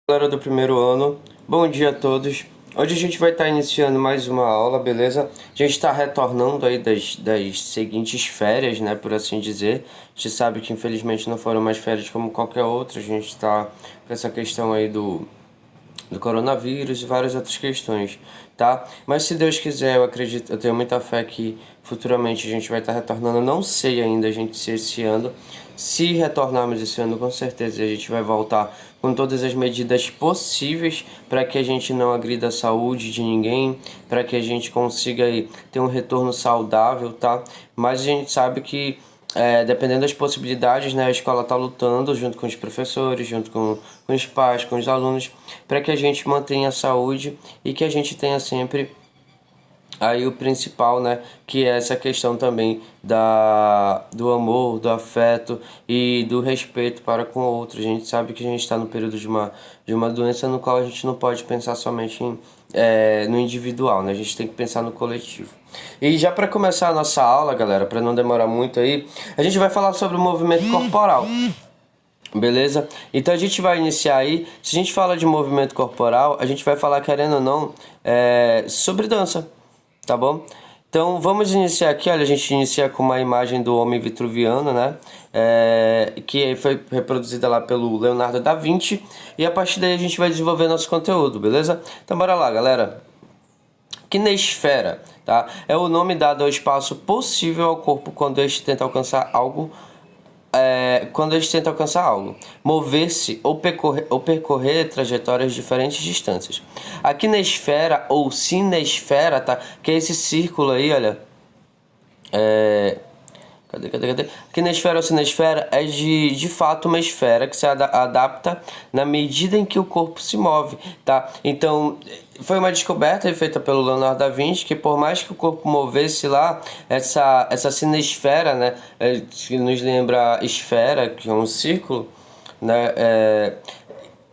Galera do primeiro ano, bom dia a todos. Hoje a gente vai estar iniciando mais uma aula, beleza? A gente está retornando aí das seguintes férias, né, por assim dizer. A gente sabe que infelizmente não foram mais férias como qualquer outra. A gente está com essa questão aí do coronavírus e várias outras questões, tá? Mas se Deus quiser, eu acredito, eu tenho muita fé que futuramente a gente vai estar retornando. Não sei ainda, a gente, se esse ano. Se retornarmos esse ano, com certeza a gente vai voltar com todas as medidas possíveis para que a gente não agrida a saúde de ninguém, para que a gente consiga aí ter um retorno saudável, tá? Mas a gente sabe que dependendo das possibilidades, né, a escola está lutando junto com os professores, junto com os pais, com os alunos, para que a gente mantenha a saúde e que a gente tenha sempre aí o principal, né, que é essa questão também do amor, do afeto e do respeito para com o outro. A gente sabe que a gente está no período de uma doença no qual a gente não pode pensar somente no individual, né? A gente tem que pensar no coletivo. E já para começar a nossa aula, galera, para não demorar muito aí, a gente vai falar sobre o movimento corporal. Beleza? Então a gente vai iniciar aí. Se a gente fala de movimento corporal, a gente vai falar, querendo ou não, sobre dança, tá bom? Então vamos iniciar aqui. Olha, a gente inicia com uma imagem do homem vitruviano, né? Que foi reproduzida lá pelo Leonardo da Vinci. E a partir daí a gente vai desenvolver nosso conteúdo, beleza? Então bora lá, galera. Kinesfera, tá? É o nome dado ao espaço possível ao corpo quando este tenta alcançar algo mover-se ou percorrer trajetórias de diferentes distâncias. A quinesfera ou cinesfera, tá? Que é esse círculo aí, olha. Cadê? Kinesfera ou cinesfera é de fato uma esfera que se adapta na medida em que o corpo se move, tá? Então, foi uma descoberta feita pelo Leonardo da Vinci que por mais que o corpo movesse lá, essa cinesfera, né? Que nos lembra a esfera, que é um círculo, né?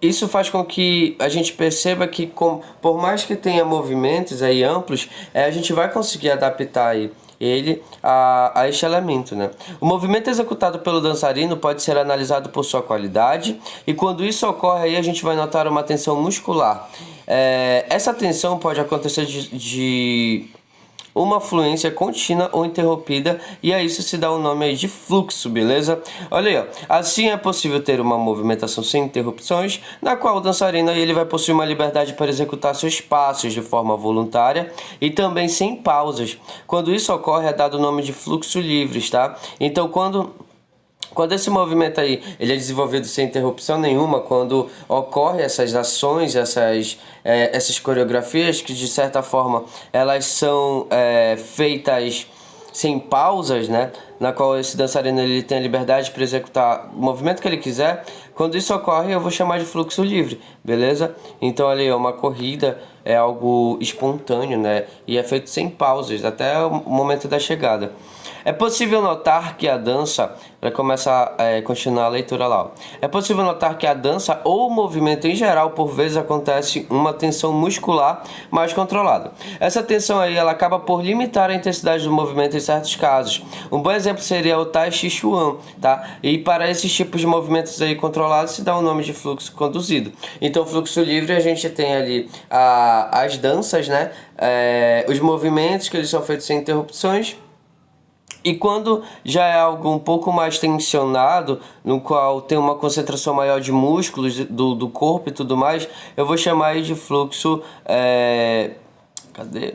Isso faz com que a gente perceba que, por mais que tenha movimentos aí amplos, a gente vai conseguir adaptar aí ele a este elemento, né? O movimento executado pelo dançarino pode ser analisado por sua qualidade e quando isso ocorre aí a gente vai notar uma tensão muscular. Essa tensão pode acontecer de uma fluência contínua ou interrompida, e a isso se dá o nome aí de fluxo, beleza? Olha aí, ó. Assim é possível ter uma movimentação sem interrupções, na qual o dançarino ele vai possuir uma liberdade para executar seus passos de forma voluntária e também sem pausas. Quando isso ocorre, é dado o nome de fluxo livres, tá? Então, quando esse movimento aí ele é desenvolvido sem interrupção nenhuma, quando ocorre essas ações, essas coreografias que de certa forma elas são feitas sem pausas, né? Na qual esse dançarino ele tem a liberdade para executar o movimento que ele quiser. Quando isso ocorre, eu vou chamar de fluxo livre, beleza? Então ali é uma corrida, é algo espontâneo, né? E é feito sem pausas até o momento da chegada. É possível notar que a dança, para começar a continuar a leitura lá, ó. É possível notar que a dança ou o movimento em geral, por vezes acontece uma tensão muscular mais controlada. Essa tensão aí, ela acaba por limitar a intensidade do movimento em certos casos. Um bom exemplo seria o Tai Chi Chuan, tá? E para esses tipos de movimentos aí controlados se dá o nome de fluxo conduzido. Então, fluxo livre a gente tem ali as danças, né? Os movimentos que eles são feitos sem interrupções. E quando já é algo um pouco mais tensionado, no qual tem uma concentração maior de músculos do corpo e tudo mais, eu vou chamar de fluxo. Cadê?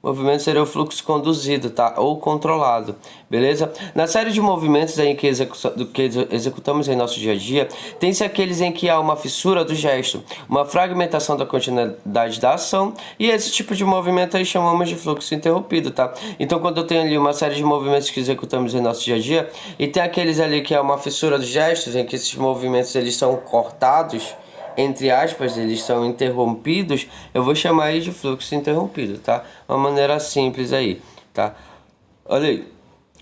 O movimento seria o fluxo conduzido, tá? Ou controlado, beleza? Na série de movimentos em que executamos em nosso dia a dia, tem-se aqueles em que há uma fissura do gesto, uma fragmentação da continuidade da ação, e esse tipo de movimento aí chamamos de fluxo interrompido, tá? Então, quando eu tenho ali uma série de movimentos que executamos em nosso dia a dia, e tem aqueles ali que há uma fissura dos gestos, em que esses movimentos eles são cortados, entre aspas, eles são interrompidos, eu vou chamar ele de fluxo interrompido, tá? Uma maneira simples aí, tá? Olha aí.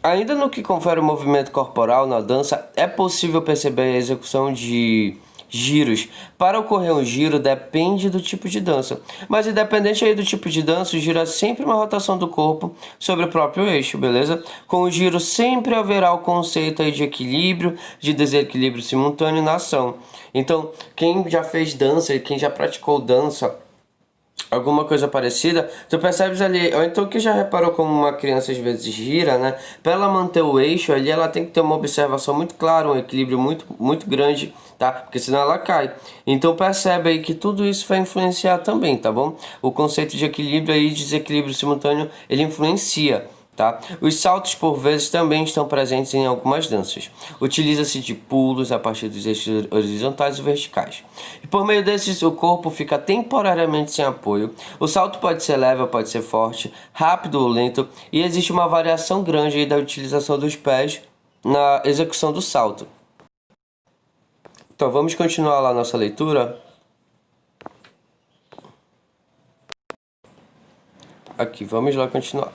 Ainda no que confere o movimento corporal na dança, é possível perceber a execução de giros. Para ocorrer um giro depende do tipo de dança, mas independente aí do tipo de dança, o giro é sempre uma rotação do corpo sobre o próprio eixo, beleza? Com o giro sempre haverá o conceito aí de equilíbrio, de desequilíbrio simultâneo na ação. Então, quem já fez dança, quem já praticou dança, alguma coisa parecida, tu percebes ali, ou então que já reparou como uma criança às vezes gira, né? Para ela manter o eixo ali, ela tem que ter uma observação muito clara, um equilíbrio muito grande, tá? Porque senão ela cai. Então percebe aí que tudo isso vai influenciar também, tá bom? O conceito de equilíbrio aí, desequilíbrio simultâneo, ele influencia. Tá? Os saltos, por vezes, também estão presentes em algumas danças. Utiliza-se de pulos a partir dos eixos horizontais e verticais. E por meio desses, o corpo fica temporariamente sem apoio. O salto pode ser leve ou pode ser forte, rápido ou lento, e existe uma variação grande aí da utilização dos pés na execução do salto. Então, vamos continuar lá a nossa leitura. Aqui, vamos lá continuar,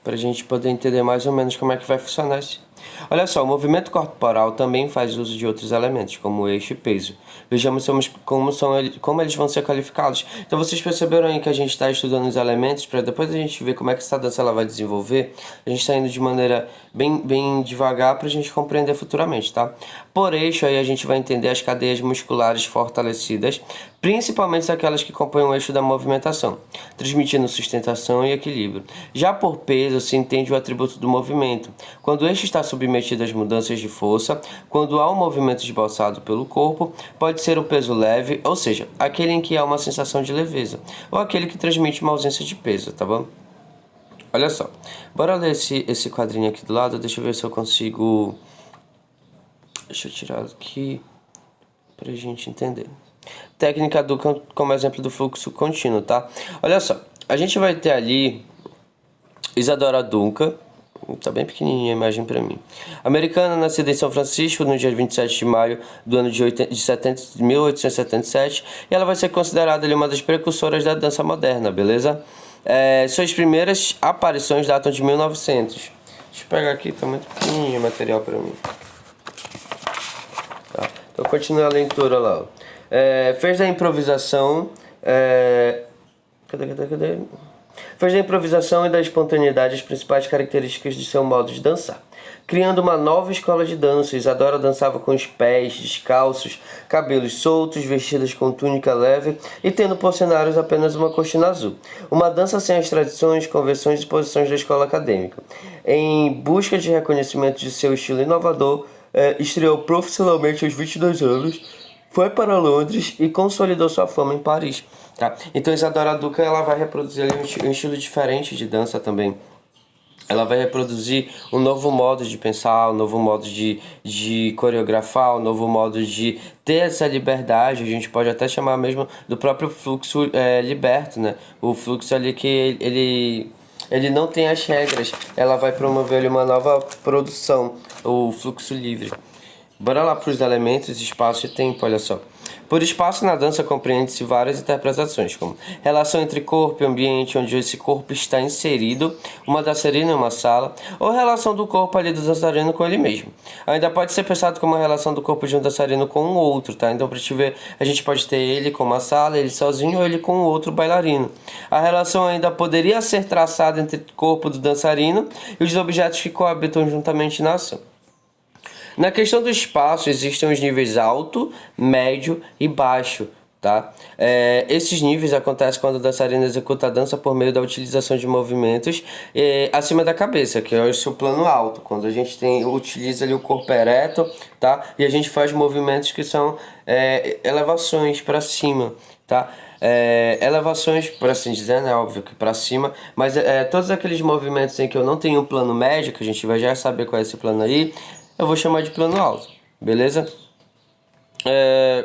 para a gente poder entender mais ou menos como é que vai funcionar isso. Olha só, o movimento corporal também faz uso de outros elementos, como eixo e peso. Vejamos como eles vão ser qualificados. Então vocês perceberam aí que a gente está estudando os elementos, para depois a gente ver como é que essa dança ela vai desenvolver. A gente está indo de maneira bem devagar para a gente compreender futuramente, tá? Por eixo aí a gente vai entender as cadeias musculares fortalecidas, principalmente aquelas que compõem o eixo da movimentação, transmitindo sustentação e equilíbrio. Já por peso se entende o atributo do movimento, quando o eixo está submetido às mudanças de força, quando há um movimento esboçado pelo corpo, pode ser um peso leve, ou seja, aquele em que há uma sensação de leveza, ou aquele que transmite uma ausência de peso, tá bom? Olha só, bora ler esse quadrinho aqui do lado, deixa eu ver se eu consigo... Deixa eu tirar aqui pra gente entender. Técnica Duncan como exemplo do fluxo contínuo, tá? Olha só, a gente vai ter ali Isadora Duncan, tá bem pequenininha a imagem pra mim. Americana, nascida em São Francisco no dia 27 de maio do ano de 1877, e ela vai ser considerada ali uma das precursoras da dança moderna, beleza? Suas primeiras aparições datam de 1900. Deixa eu pegar aqui, tá muito pequenininho o material pra mim. Tá. Então continua a leitura lá. Fez da improvisação. Cadê? Fez da improvisação e da espontaneidade as principais características de seu modo de dançar. Criando uma nova escola de dança, Isadora dançava com os pés descalços, cabelos soltos, vestidas com túnica leve e tendo por cenários apenas uma cortina azul. Uma dança sem as tradições, convenções e posições da escola acadêmica. Em busca de reconhecimento de seu estilo inovador, estreou profissionalmente aos 22 anos, foi para Londres e consolidou sua fama em Paris. Tá? Então Isadora Duncan ela vai reproduzir ali um estilo diferente de dança também. Ela vai reproduzir um novo modo de pensar, um novo modo de coreografar, um novo modo de ter essa liberdade. A gente pode até chamar mesmo do próprio fluxo liberto, né? O fluxo ali que ele não tem as regras. Ela vai promover ali uma nova produção, o fluxo livre. Bora lá para os elementos, espaço e tempo, olha só. Por espaço na dança compreende-se várias interpretações, como relação entre corpo e ambiente, onde esse corpo está inserido, uma dançarina em uma sala, ou relação do corpo ali do dançarino com ele mesmo. Ainda pode ser pensado como a relação do corpo de um dançarino com um outro, tá? Então, para te ver, a gente pode ter ele com uma sala, ele sozinho ou ele com o outro bailarino. A relação ainda poderia ser traçada entre o corpo do dançarino e os objetos que coabitam juntamente na ação. Na questão do espaço, existem os níveis alto, médio e baixo, tá? Esses níveis acontecem quando o dançarino executa a dança por meio da utilização de movimentos acima da cabeça, que é o seu plano alto, quando a gente utiliza ali o corpo ereto, tá? E a gente faz movimentos que são elevações para cima, tá? Elevações, por assim dizer, né? Óbvio que para cima, mas todos aqueles movimentos em que eu não tenho um plano médio, que a gente vai já saber qual é esse plano aí, eu vou chamar de plano alto, beleza?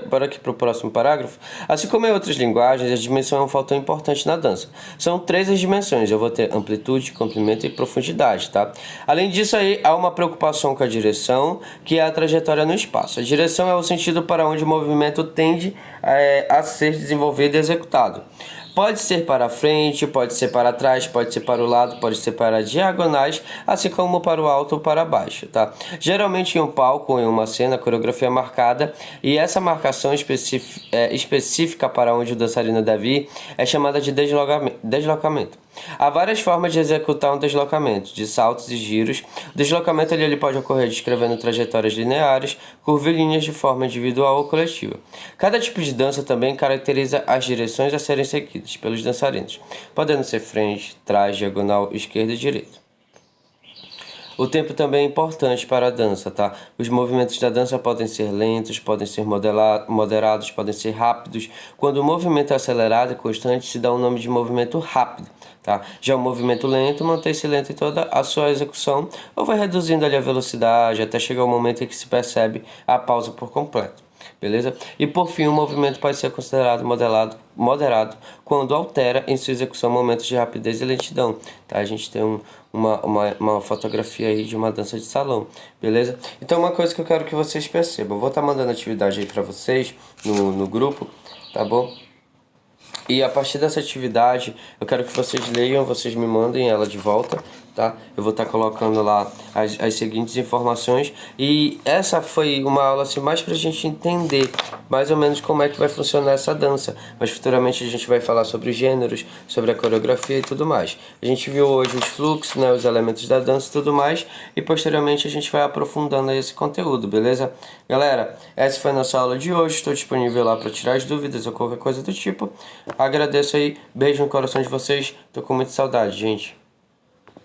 Bora aqui para o próximo parágrafo. Assim como em outras linguagens, a dimensão é um fator importante na dança. São 3 as dimensões, eu vou ter amplitude, comprimento e profundidade, tá? Além disso aí, há uma preocupação com a direção, que é a trajetória no espaço. A direção é o sentido para onde o movimento tende a ser desenvolvido e executado. Pode ser para frente, pode ser para trás, pode ser para o lado, pode ser para diagonais, assim como para o alto ou para baixo, tá? Geralmente em um palco ou em uma cena, a coreografia é marcada e essa marcação específica para onde o dançarino deve ir é chamada de deslocamento. Há várias formas de executar um deslocamento, de saltos e giros. O deslocamento ele pode ocorrer descrevendo trajetórias lineares, curvilíneas de forma individual ou coletiva. Cada tipo de dança também caracteriza as direções a serem seguidas pelos dançarinos, podendo ser frente, trás, diagonal, esquerda e direita. O tempo também é importante para a dança, tá? Os movimentos da dança podem ser lentos, podem ser moderados, podem ser rápidos. Quando o movimento é acelerado e constante, se dá o nome de movimento rápido, tá? Já o movimento lento mantém-se lento em toda a sua execução ou vai reduzindo ali a velocidade até chegar o momento em que se percebe a pausa por completo. Beleza? E por fim, o movimento pode ser considerado moderado quando altera em sua execução momentos de rapidez e lentidão. Tá? A gente tem uma fotografia aí de uma dança de salão, beleza? Então, uma coisa que eu quero que vocês percebam, eu vou estar mandando atividade aí para vocês no grupo, tá bom? E a partir dessa atividade, eu quero que vocês leiam, vocês me mandem ela de volta, tá? Eu vou estar colocando lá as seguintes informações. E essa foi uma aula assim, mais pra gente entender mais ou menos como é que vai funcionar essa dança. Mas futuramente a gente vai falar sobre os gêneros, sobre a coreografia e tudo mais. A gente viu hoje os fluxos, né, os elementos da dança e tudo mais. E posteriormente a gente vai aprofundando esse conteúdo, beleza? Galera, essa foi a nossa aula de hoje. Estou disponível lá para tirar as dúvidas ou qualquer coisa do tipo. Agradeço aí, beijo no coração de vocês. Tô com muita saudade, gente.